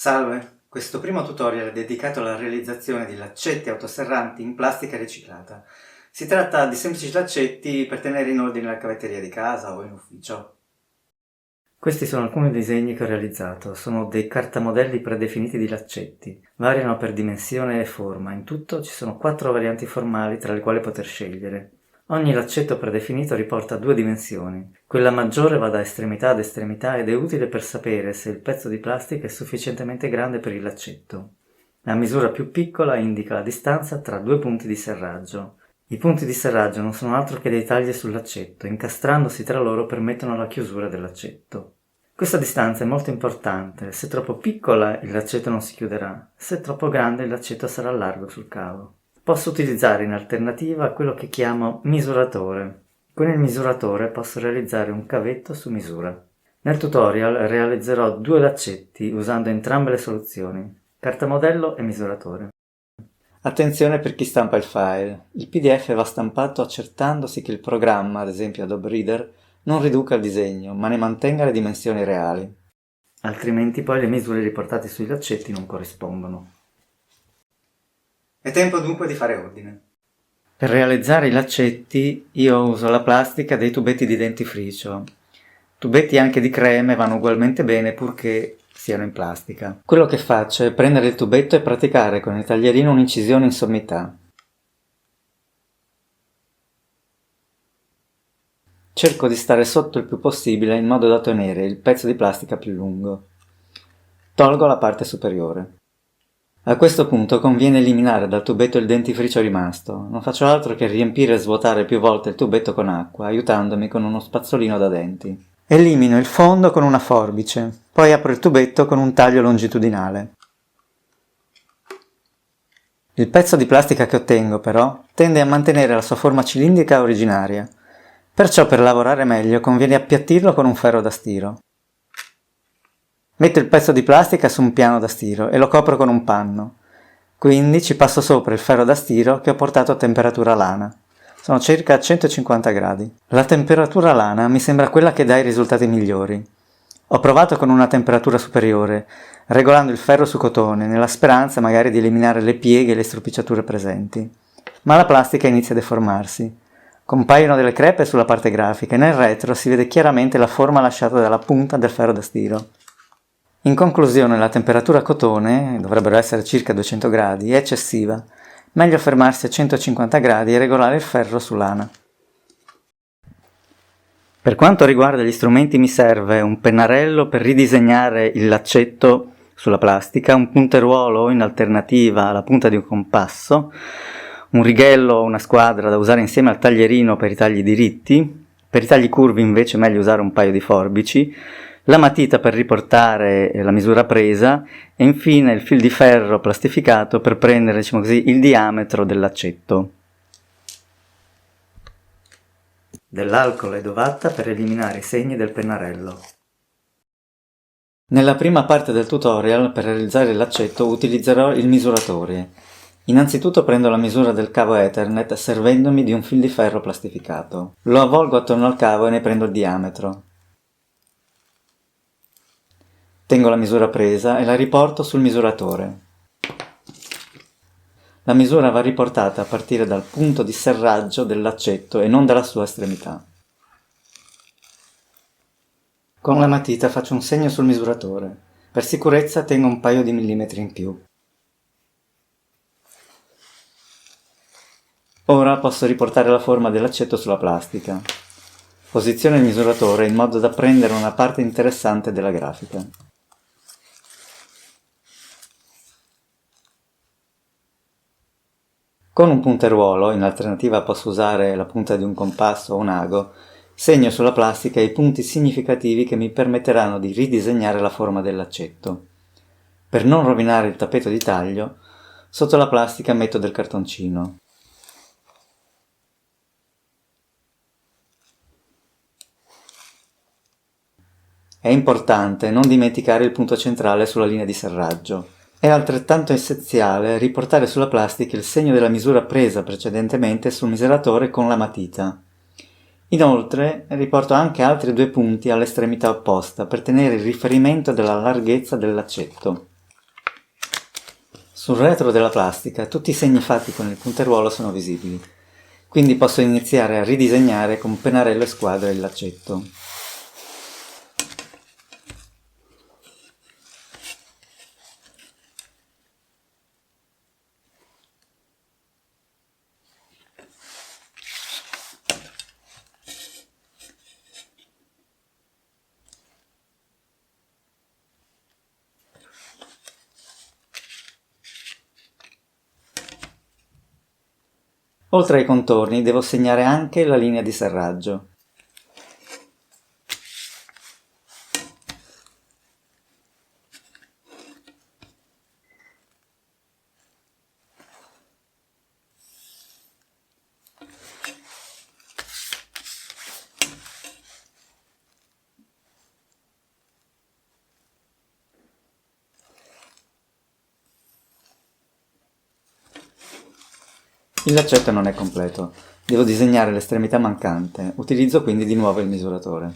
Salve, questo primo tutorial è dedicato alla realizzazione di laccetti autoserranti in plastica riciclata. Si tratta di semplici laccetti per tenere in ordine la cavetteria di casa o in ufficio. Questi sono alcuni disegni che ho realizzato, sono dei cartamodelli predefiniti di laccetti. Variano per dimensione e forma, in tutto ci sono 4 varianti formali tra le quali poter scegliere. Ogni laccetto predefinito riporta 2 dimensioni. Quella maggiore va da estremità ad estremità ed è utile per sapere se il pezzo di plastica è sufficientemente grande per il laccetto. La misura più piccola indica la distanza tra 2 punti di serraggio. I punti di serraggio non sono altro che dei tagli sul laccetto, incastrandosi tra loro permettono la chiusura del laccetto. Questa distanza è molto importante, se troppo piccola il laccetto non si chiuderà, se troppo grande il laccetto sarà largo sul cavo. Posso utilizzare in alternativa quello che chiamo misuratore. Con il misuratore posso realizzare un cavetto su misura. Nel tutorial realizzerò 2 laccetti usando entrambe le soluzioni, cartamodello e misuratore. Attenzione per chi stampa il file. Il PDF va stampato accertandosi che il programma, ad esempio Adobe Reader, non riduca il disegno, ma ne mantenga le dimensioni reali. Altrimenti poi le misure riportate sui laccetti non corrispondono. È tempo dunque di fare ordine. Per realizzare i laccetti io uso la plastica dei tubetti di dentifricio. Tubetti anche di creme vanno ugualmente bene purché siano in plastica. Quello che faccio è prendere il tubetto e praticare con il taglierino un'incisione in sommità. Cerco di stare sotto il più possibile in modo da ottenere il pezzo di plastica più lungo. Tolgo la parte superiore. A questo punto conviene eliminare dal tubetto il dentifricio rimasto. Non faccio altro che riempire e svuotare più volte il tubetto con acqua, aiutandomi con uno spazzolino da denti. Elimino il fondo con una forbice, poi apro il tubetto con un taglio longitudinale. Il pezzo di plastica che ottengo, però, tende a mantenere la sua forma cilindrica originaria. Perciò per lavorare meglio conviene appiattirlo con un ferro da stiro. Metto il pezzo di plastica su un piano da stiro e lo copro con un panno. Quindi ci passo sopra il ferro da stiro che ho portato a temperatura lana. Sono circa 150 gradi. La temperatura lana mi sembra quella che dà i risultati migliori. Ho provato con una temperatura superiore, regolando il ferro su cotone, nella speranza magari di eliminare le pieghe e le stropicciature presenti. Ma la plastica inizia a deformarsi. Compaiono delle crepe sulla parte grafica e nel retro si vede chiaramente la forma lasciata dalla punta del ferro da stiro. In conclusione, la temperatura a cotone, dovrebbero essere circa 200 gradi, è eccessiva. Meglio fermarsi a 150 gradi e regolare il ferro su lana. Per quanto riguarda gli strumenti mi serve un pennarello per ridisegnare il laccetto sulla plastica, un punteruolo o in alternativa la punta di un compasso, un righello o una squadra da usare insieme al taglierino per i tagli diritti, per i tagli curvi invece è meglio usare un paio di forbici, la matita per riportare la misura presa e infine il fil di ferro plastificato per prendere, diciamo così, il diametro del laccetto. Dell'alcol ed ovatta per eliminare i segni del pennarello. Nella prima parte del tutorial per realizzare il laccetto utilizzerò il misuratore. Innanzitutto prendo la misura del cavo Ethernet servendomi di un fil di ferro plastificato. Lo avvolgo attorno al cavo e ne prendo il diametro. Tengo la misura presa e la riporto sul misuratore. La misura va riportata a partire dal punto di serraggio del laccetto e non dalla sua estremità. Con la matita faccio un segno sul misuratore. Per sicurezza tengo un paio di millimetri in più. Ora posso riportare la forma del laccetto sulla plastica. Posiziono il misuratore in modo da prendere una parte interessante della grafica. Con un punteruolo, in alternativa posso usare la punta di un compasso o un ago, segno sulla plastica i punti significativi che mi permetteranno di ridisegnare la forma del laccetto. Per non rovinare il tappeto di taglio, sotto la plastica metto del cartoncino. È importante non dimenticare il punto centrale sulla linea di serraggio. È altrettanto essenziale riportare sulla plastica il segno della misura presa precedentemente sul misuratore con la matita. Inoltre riporto anche altri 2 punti all'estremità opposta per tenere il riferimento della larghezza del laccetto. Sul retro della plastica tutti i segni fatti con il punteruolo sono visibili, quindi posso iniziare a ridisegnare con pennarello e squadra il laccetto. Oltre ai contorni devo segnare anche la linea di serraggio. Il laccetto non è completo, devo disegnare l'estremità mancante, utilizzo quindi di nuovo il misuratore.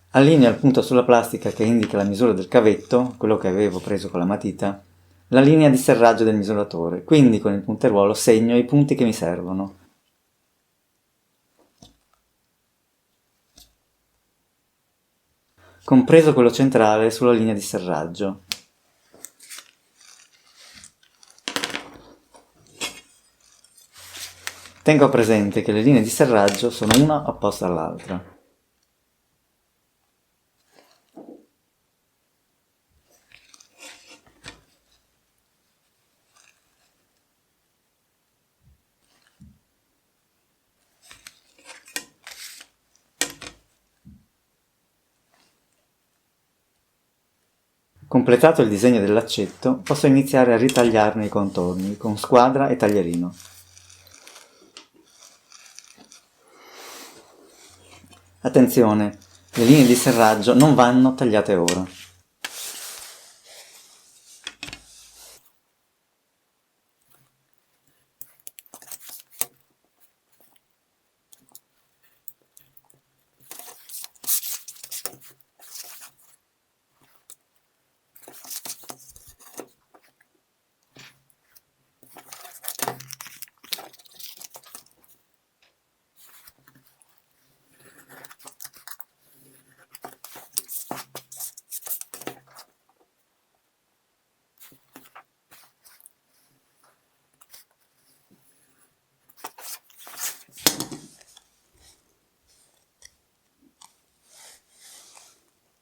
Allineo il punto sulla plastica che indica la misura del cavetto, quello che avevo preso con la matita, la linea di serraggio del misuratore, quindi con il punteruolo segno i punti che mi servono. Compreso quello centrale sulla linea di serraggio. Tengo presente che le linee di serraggio sono una opposta all'altra. Completato il disegno del laccetto, posso iniziare a ritagliarne i contorni con squadra e taglierino. Attenzione, le linee di serraggio non vanno tagliate ora.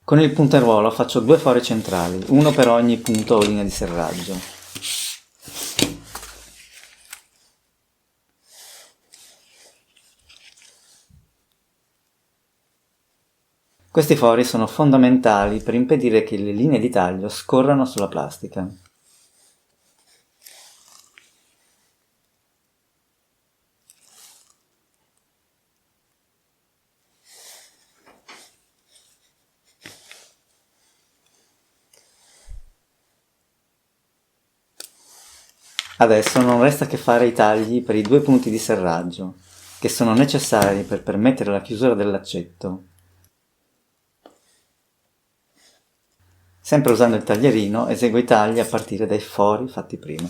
Con il punteruolo faccio 2 fori centrali, uno per ogni punto o linea di serraggio. Questi fori sono fondamentali per impedire che le linee di taglio scorrano sulla plastica. Adesso non resta che fare i tagli per i 2 punti di serraggio, che sono necessari per permettere la chiusura del laccetto. Sempre usando il taglierino eseguo i tagli a partire dai fori fatti prima.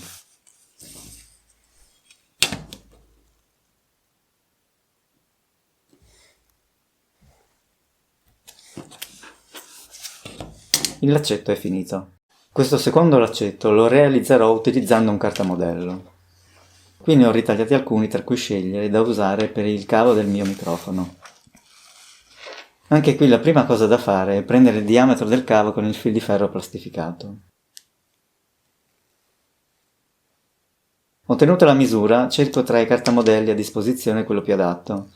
Il laccetto è finito. Questo secondo laccetto lo realizzerò utilizzando un cartamodello. Qui ne ho ritagliati alcuni tra cui scegliere da usare per il cavo del mio microfono. Anche qui la prima cosa da fare è prendere il diametro del cavo con il fil di ferro plastificato. Ottenuta la misura, cerco tra i cartamodelli a disposizione quello più adatto.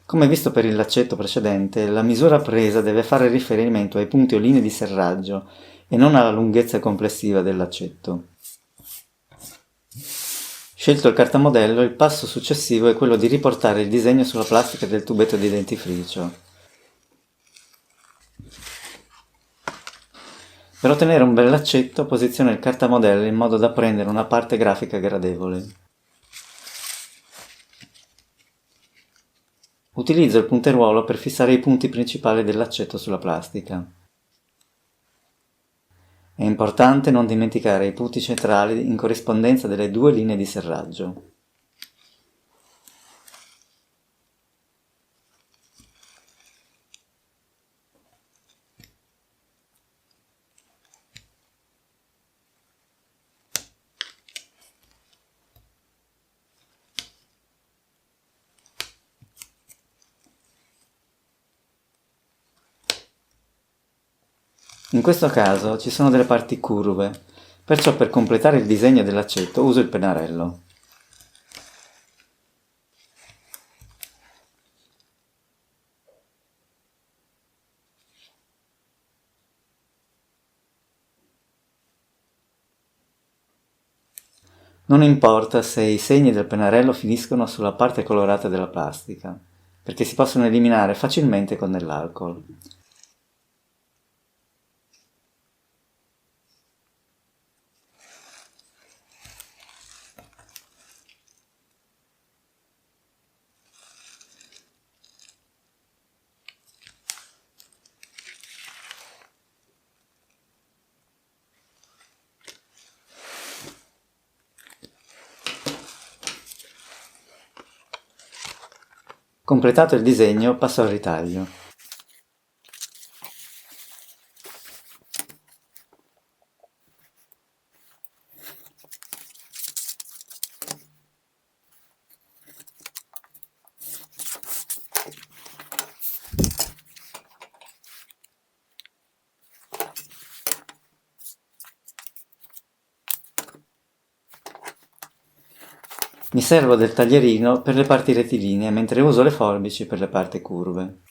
Come visto per il laccetto precedente, la misura presa deve fare riferimento ai punti o linee di serraggio e non alla lunghezza complessiva del laccetto. Scelto il cartamodello, il passo successivo è quello di riportare il disegno sulla plastica del tubetto di dentifricio. Per ottenere un bel laccetto, posiziono il cartamodello in modo da prendere una parte grafica gradevole. Utilizzo il punteruolo per fissare i punti principali del laccetto sulla plastica. importante non dimenticare i punti centrali in corrispondenza delle due linee di serraggio. In questo caso ci sono delle parti curve, perciò per completare il disegno dell'aceto uso il pennarello. Non importa se i segni del pennarello finiscono sulla parte colorata della plastica, perché si possono eliminare facilmente con dell'alcol. Completato il disegno, passo al ritaglio. Mi servo del taglierino per le parti rettilinee, mentre uso le forbici per le parti curve.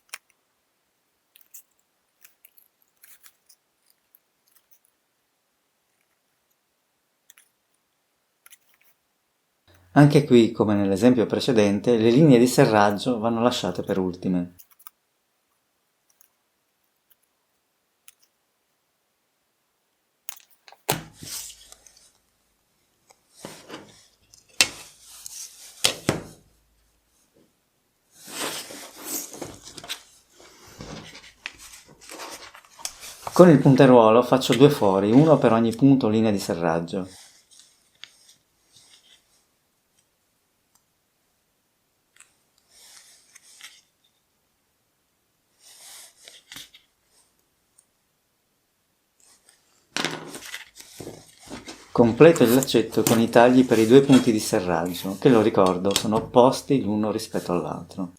Anche qui, come nell'esempio precedente, le linee di serraggio vanno lasciate per ultime. Con il punteruolo faccio due fori, uno per ogni punto o linea di serraggio. Completo il laccetto con i tagli per i due punti di serraggio, che lo ricordo sono opposti l'uno rispetto all'altro.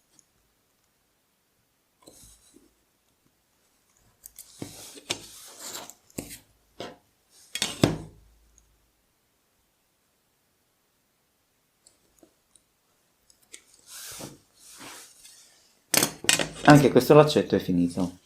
Anche questo laccetto è finito.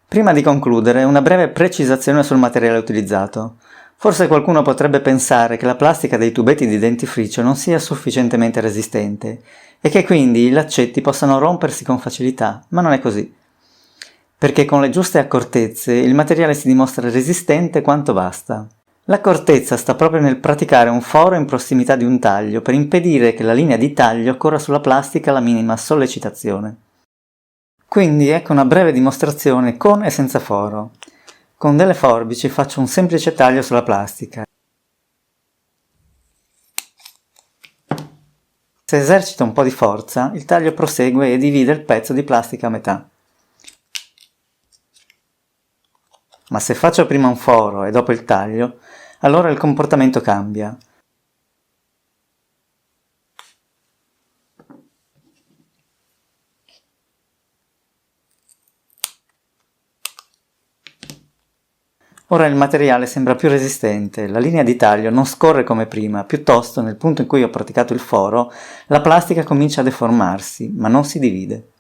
Prima di concludere, una breve precisazione sul materiale utilizzato. Forse qualcuno potrebbe pensare che la plastica dei tubetti di dentifricio non sia sufficientemente resistente e che quindi i laccetti possano rompersi con facilità, ma non è così. Perché con le giuste accortezze il materiale si dimostra resistente quanto basta. L'accortezza sta proprio nel praticare un foro in prossimità di un taglio per impedire che la linea di taglio corra sulla plastica alla minima sollecitazione. Quindi ecco una breve dimostrazione con e senza foro. Con delle forbici faccio un semplice taglio sulla plastica. Se esercito un po' di forza, il taglio prosegue e divide il pezzo di plastica a metà. Ma se faccio prima un foro e dopo il taglio, allora il comportamento cambia. Ora il materiale sembra più resistente, la linea di taglio non scorre come prima, piuttosto nel punto in cui ho praticato il foro, la plastica comincia a deformarsi, ma non si divide.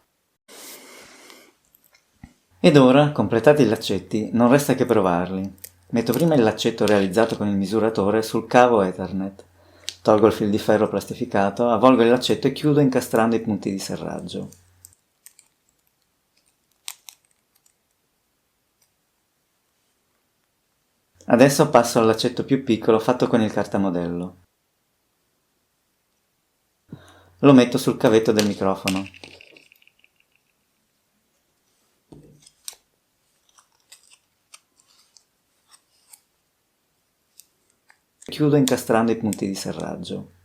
Ed ora, completati i laccetti, non resta che provarli. Metto prima il laccetto realizzato con il misuratore sul cavo Ethernet. Tolgo il fil di ferro plastificato, avvolgo il laccetto e chiudo incastrando i punti di serraggio. Adesso passo al laccetto più piccolo fatto con il cartamodello. Lo metto sul cavetto del microfono. Chiudo incastrando i punti di serraggio.